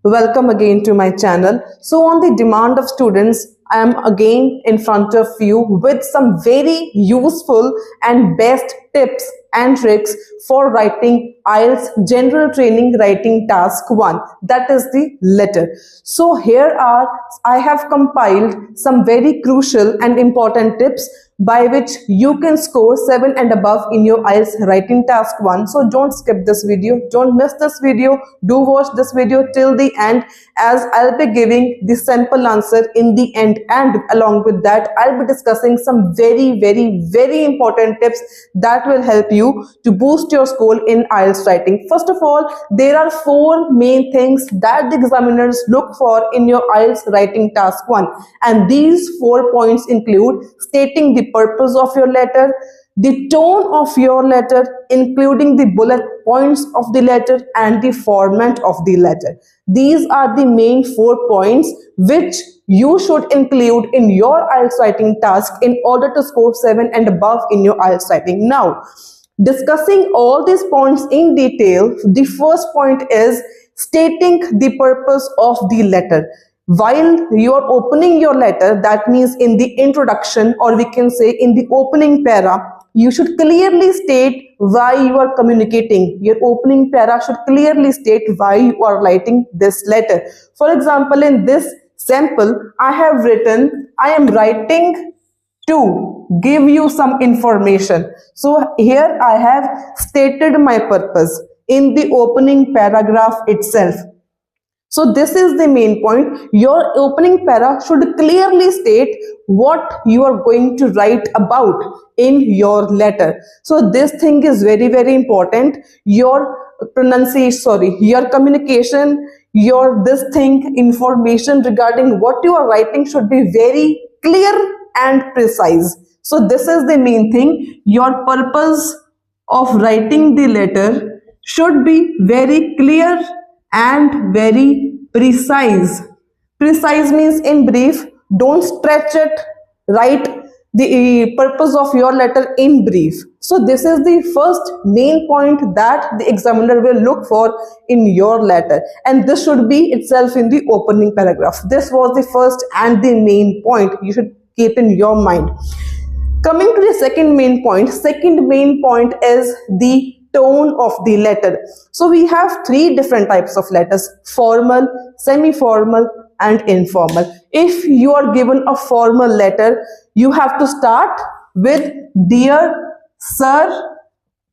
Welcome again to my channel. So on the demand of students, I am again in front of you with some very useful and best tips and tricks for writing IELTS General Training Writing Task 1, that is the letter. So I have compiled some very crucial and important tips by which you can score 7 and above in your IELTS writing task 1. So don't skip this video, don't miss this video, do watch this video till the end, as I'll be giving the sample answer in the end, and along with that I'll be discussing some very important tips that will help you to boost your score in IELTS writing. First of all, there are 4 main things that the examiners look for in your IELTS writing task 1, and these 4 points include stating the purpose of your letter, the tone of your letter, including the bullet points of the letter, and the format of the letter. These are the main 4 points which you should include in your IELTS writing task in order to score 7 and above in your IELTS writing. Now, discussing all these points in detail, the first point is stating the purpose of the letter. While you are opening your letter, that means in the introduction, or we can say in the opening para, you should clearly state why you are communicating. Your opening para should clearly state why you are writing this letter. For example, in this sample, I have written, I am writing to give you some information. So here I have stated my purpose in the opening paragraph itself. So this is the main point. Your opening para should clearly state what you are going to write about in your letter. So this thing is very important. Your pronunciation, your communication, information regarding what you are writing should be very clear and precise. So this is the main thing. Your purpose of writing the letter should be very clear and very precise. Precise means in brief. Don't stretch it. Write the purpose of your letter in brief. So this is the first main point that the examiner will look for in your letter, and this should be itself in the opening paragraph. This was the first and the main point you should keep in your mind. Coming to the second main point is the tone of the letter. So we have 3 different types of letters: formal, semi-formal, and informal. If you are given a formal letter, you have to start with dear sir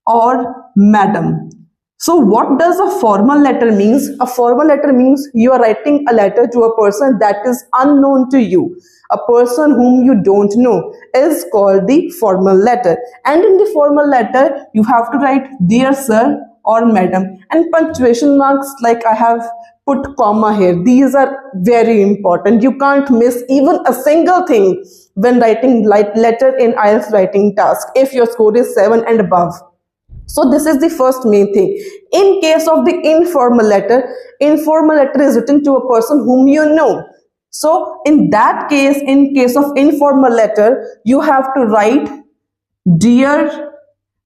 or madam. So what does a formal letter means? A formal letter means you are writing a letter to a person that is unknown to you. A person whom you don't know is called the formal letter. And in the formal letter, you have to write dear sir or madam. And punctuation marks, like I have put comma here, these are very important. You can't miss even a single thing when writing letter in IELTS writing task if your score is 7 and above. So this is the first main thing. In case of the informal letter is written to a person whom you know. So in that case, in case of informal letter, you have to write dear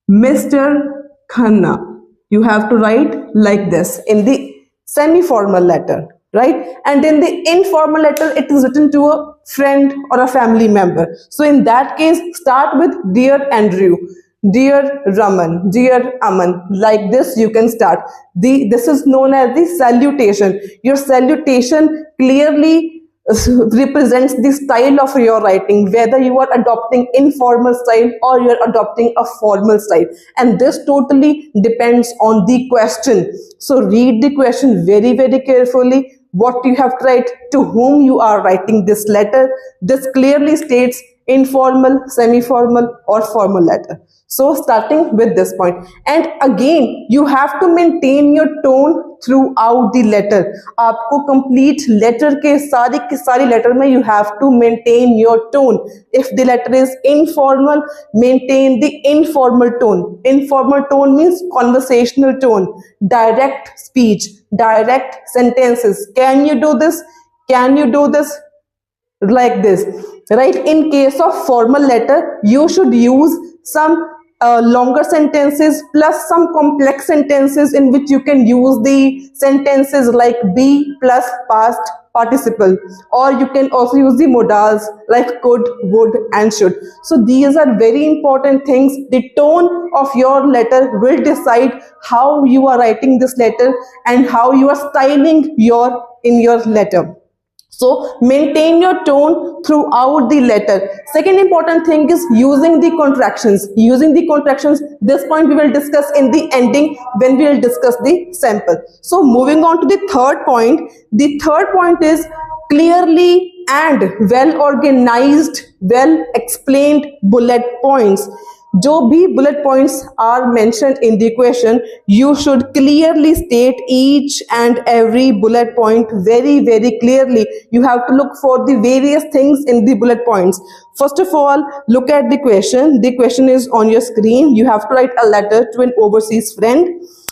Mr. Khanna. You have to write like this in the semi-formal letter, right? And in the informal letter, it is written to a friend or a family member. So in that case, start with dear Andrew, dear Raman, dear Aman. Like this you can start. This is known as the salutation. Your salutation clearly represents the style of your writing, whether you are adopting informal style or you are adopting a formal style, and this totally depends on the question. So read the question very carefully. What you have to write, to whom you are writing this letter. This clearly states informal, semi-formal, or formal letter. So starting with this point, and again you have to maintain your tone throughout the letter. आपको complete letter के सारी letter में you have to maintain your tone. If the letter is informal, maintain the informal tone. Informal tone means conversational tone, direct speech, direct sentences. Can you do this? Can you do this? Like this, right? In case of formal letter, you should use some longer sentences plus some complex sentences in which you can use the sentences like be plus past participle, or you can also use the modals like could, would and should. So these are very important things. The tone of your letter will decide how you are writing this letter and how you are styling your letter. So maintain your tone throughout the letter. Second important thing is using the contractions. Using the contractions, this point we will discuss in the ending when we will discuss the sample. So moving on to the third point. The third point is clearly and well organized, well explained bullet points. जो भी bullet points are mentioned in the question, you should clearly state each and every bullet point very clearly. You have to look for the various things in the bullet points. First of all, look at the question. The question is on your screen. You have to write a letter to an overseas friend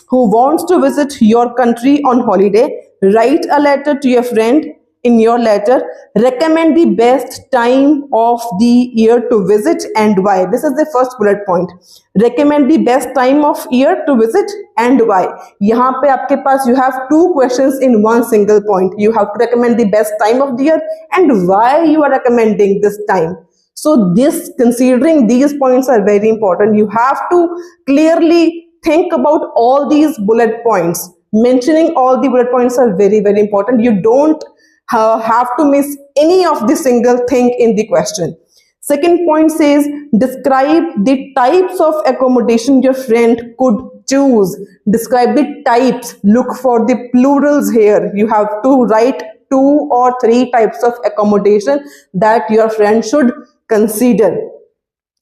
who wants to visit your country on holiday. Write a letter to your friend. In your letter, recommend the best time of the year to visit and why. This is the first bullet point. Recommend the best time of year to visit and why. यहाँ पे आपके पास you have two questions in one single point. You have to recommend the best time of the year and why you are recommending this time. So this, considering these points are very important. You have to clearly think about all these bullet points. Mentioning all the bullet points are very important. You don't have to miss any of the single thing in the question. Second point says describe the types of accommodation your friend could choose. Describe the types. Look for the plurals here. You have to write 2 or 3 types of accommodation that your friend should consider.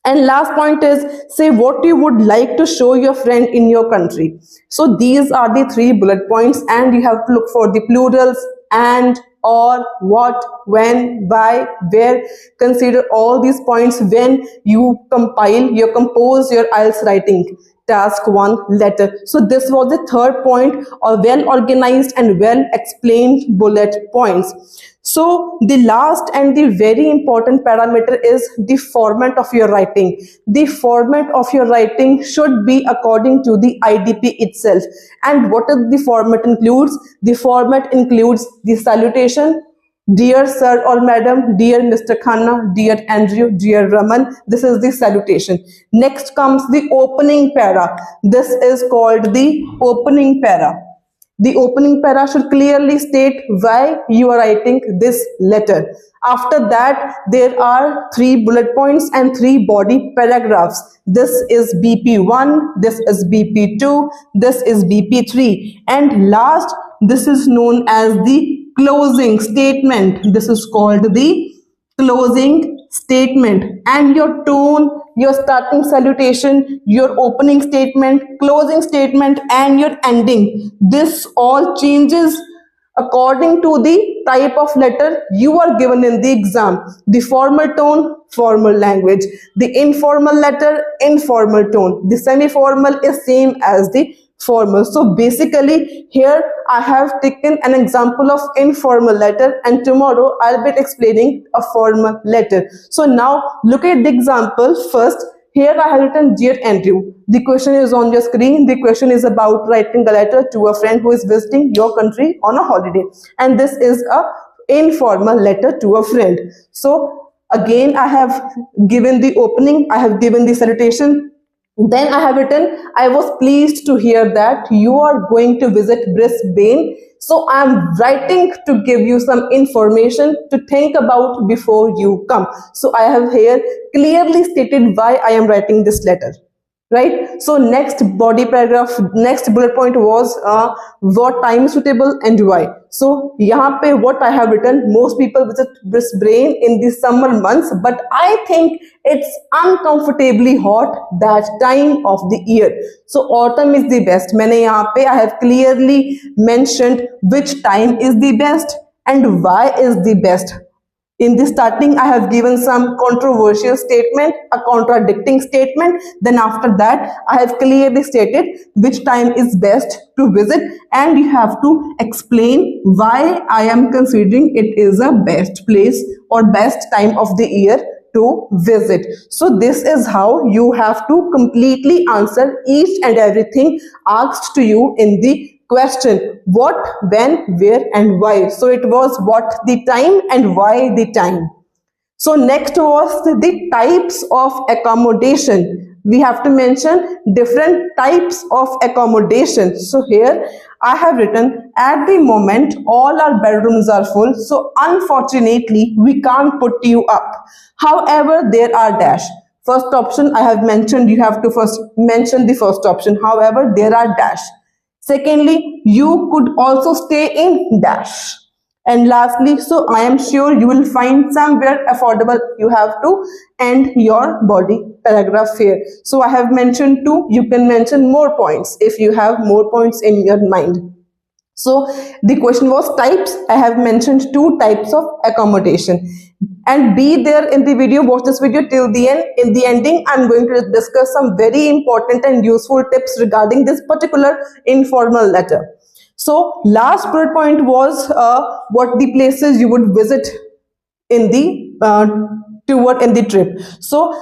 And last point is say what you would like to show your friend in your country. So these are the 3 bullet points, and you have to look for the plurals and, or, what, when, why, where. Consider all these points when you compose your IELTS writing task 1 letter. So this was the third point, or well organized and well explained bullet points. So the last and the very important parameter is the format of your writing. The format of your writing should be according to the IDP itself. And what is the format includes? The format includes the salutation, dear sir or madam, dear Mr. Khanna, dear Andrew, dear Raman. This is the salutation. Next comes the opening para. This is called the opening para. The opening para should clearly state why you are writing this letter. After that, there are 3 bullet points and 3 body paragraphs. This is BP1, this is BP2, this is BP3. And last, this is known as the closing statement. This is called the closing statement. And your tone, your starting salutation, your opening statement, closing statement and your ending, this all changes according to the type of letter you are given in the exam. The formal tone, formal language. The informal letter, informal tone. The semi-formal is same as the formal. So basically here I have taken an example of informal letter, and tomorrow I'll be explaining a formal letter. So now look at the example first. Here I have written dear Andrew. The question is on your screen. The question is about writing a letter to a friend who is visiting your country on a holiday, and this is a informal letter to a friend. So again I have given the opening, I have given the salutation. Then I have written, I was pleased to hear that you are going to visit Brisbane. So I am writing to give you some information to think about before you come. So I have here clearly stated why I am writing this letter. Right? So next body paragraph, next bullet point was what time is suitable and why. So यहाँ पे what I have written, most people visit Brisbane in the summer months, but I think it's uncomfortably hot that time of the year. So autumn is the best. मैंने यहाँ पे I have clearly mentioned which time is the best and why is the best. In the starting, I have given some controversial statement, a contradicting statement. Then after that, I have clearly stated which time is best to visit, and you have to explain why I am considering it is a best place or best time of the year to visit. So this is how you have to completely answer each and everything asked to you in the question: what, when, where, and why. So it was what the time and why the time. So next was the types of accommodation. We have to mention different types of accommodation. So here I have written, at the moment all our bedrooms are full, so unfortunately we can't put you up. However, there are dash. First option I have mentioned, you have to first mention the first option. However, there are dash. Secondly, you could also stay in dash. And lastly, so I am sure you will find somewhere affordable. You have to end your body paragraph here. So I have mentioned two. You can mention more points if you have more points in your mind. So the question was types. I have mentioned two types of accommodation. And be there in the video, watch this video till the end. In the ending, I'm going to discuss some very important and useful tips regarding this particular informal letter. So last bullet point was what the places you would visit in the in the trip. So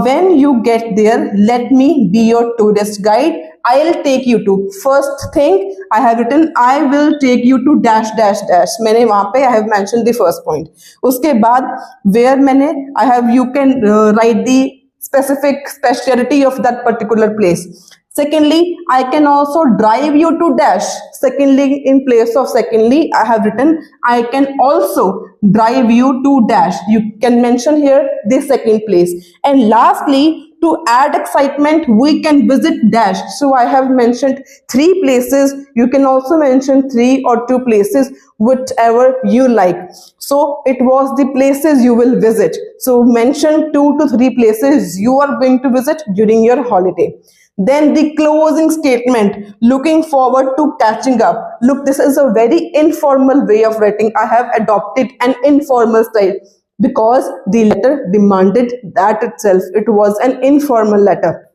when you get there, let me be your tourist guide. I'll take you to, first thing I have written, I will take you to dash dash dash. मैंने वहाँ पे I have mentioned the first point. उसके बाद where मैंने I have, you can write the specific speciality of that particular place. Secondly, I can also drive you to dash. Secondly, in place of secondly, I have written, I can also drive you to dash. You can mention here the second place. And lastly, to add excitement, we can visit dash. So I have mentioned three places. You can also mention three or two places, whichever you like. So it was the places you will visit. So mention 2 to 3 places you are going to visit during your holiday. Then the closing statement, looking forward to catching up. Look, this is a very informal way of writing. I have adopted an informal style because the letter demanded that itself. It was an informal letter.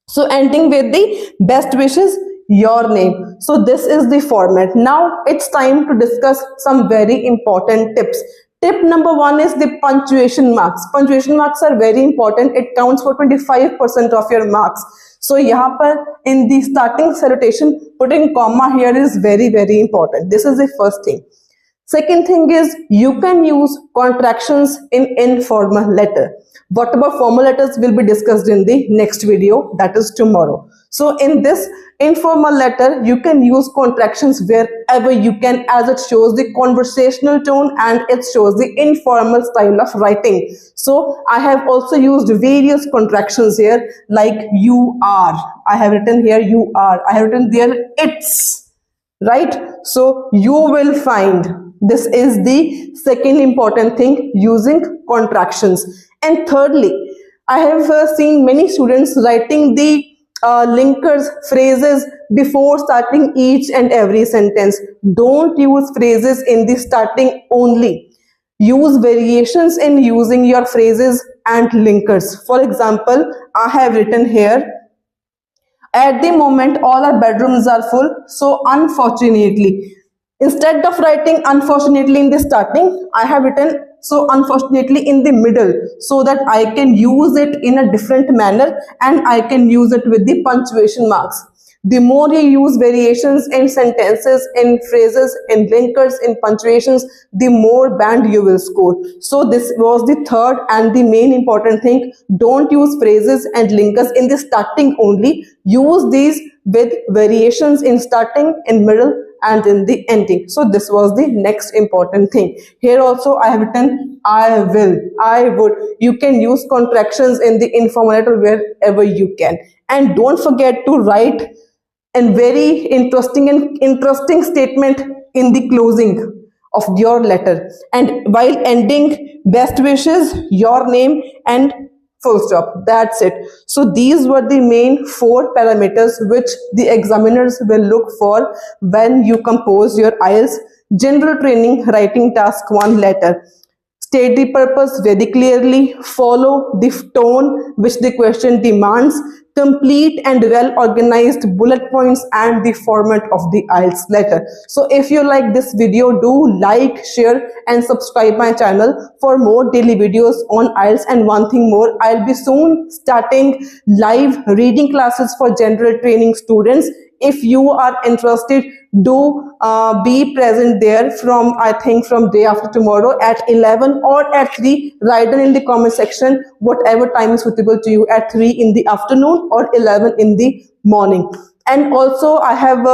So ending with the best wishes, your name. So this is the format. Now it's time to discuss some very important tips. Tip number 1 is the punctuation marks. Punctuation marks are very important. It counts for 25% of your marks. So यहाँ पर in the starting salutation, putting comma here is very, very important. This is the first thing. Second thing is you can use contractions in informal letter. Whatever formal letters will be discussed in the next video, that is tomorrow. So in this informal letter, you can use contractions wherever you can, as it shows the conversational tone and it shows the informal style of writing. So I have also used various contractions here, like you are. I have written here you are. I have written there it's. Right? So you will find this is the second important thing, using contractions. And thirdly, I have seen many students writing the linkers, phrases before starting each and every sentence. Don't use phrases in the starting only. Use variations in using your phrases and linkers. For example, I have written here, at the moment all our bedrooms are full, so unfortunately. Instead of writing unfortunately in the starting, I have written so unfortunately in the middle, so that I can use it in a different manner and I can use it with the punctuation marks. The more you use variations in sentences, in phrases, in linkers, in punctuations, the more band you will score. So this was the third and the main important thing. Don't use phrases and linkers in the starting only. Use these with variations in starting, in middle, and in the ending. So this was the next important thing. Here also I have written I will, I would. You can use contractions in the informal letter wherever you can. And don't forget to write a very interesting statement in the closing of your letter. And while ending, best wishes, your name, and full stop. That's it. So these were the main 4 parameters which the examiners will look for when you compose your IELTS General Training Writing Task 1 letter. State the purpose very clearly, follow the tone which the question demands, complete and well organized bullet points and the format of the IELTS letter. So if you like this video, do like, share and subscribe my channel for more daily videos on IELTS. And one thing more, I'll be soon starting live reading classes for general training students. If you are interested, do be present there from, I think, from day after tomorrow at 11 or at 3. Write down in the comment section whatever time is suitable to you, at 3 in the afternoon or 11 in the morning. And also I have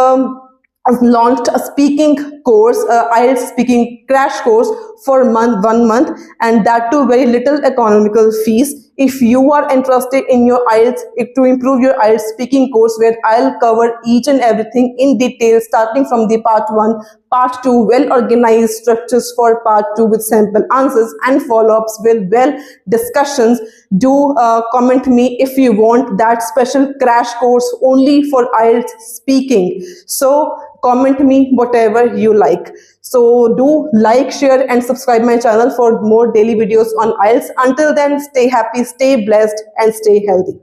I've launched a speaking course, IELTS speaking crash course for 1 month, and that too very little economical fees. If you are interested in your IELTS, to improve your IELTS speaking course, where I'll cover each and everything in detail, starting from the part 1, part 2, well organized structures for part 2 with sample answers and follow-ups with well discussions, do comment me if you want that special crash course only for IELTS speaking. So comment me whatever you like. So do like, share and subscribe my channel for more daily videos on IELTS. Until then, stay happy, stay blessed and stay healthy.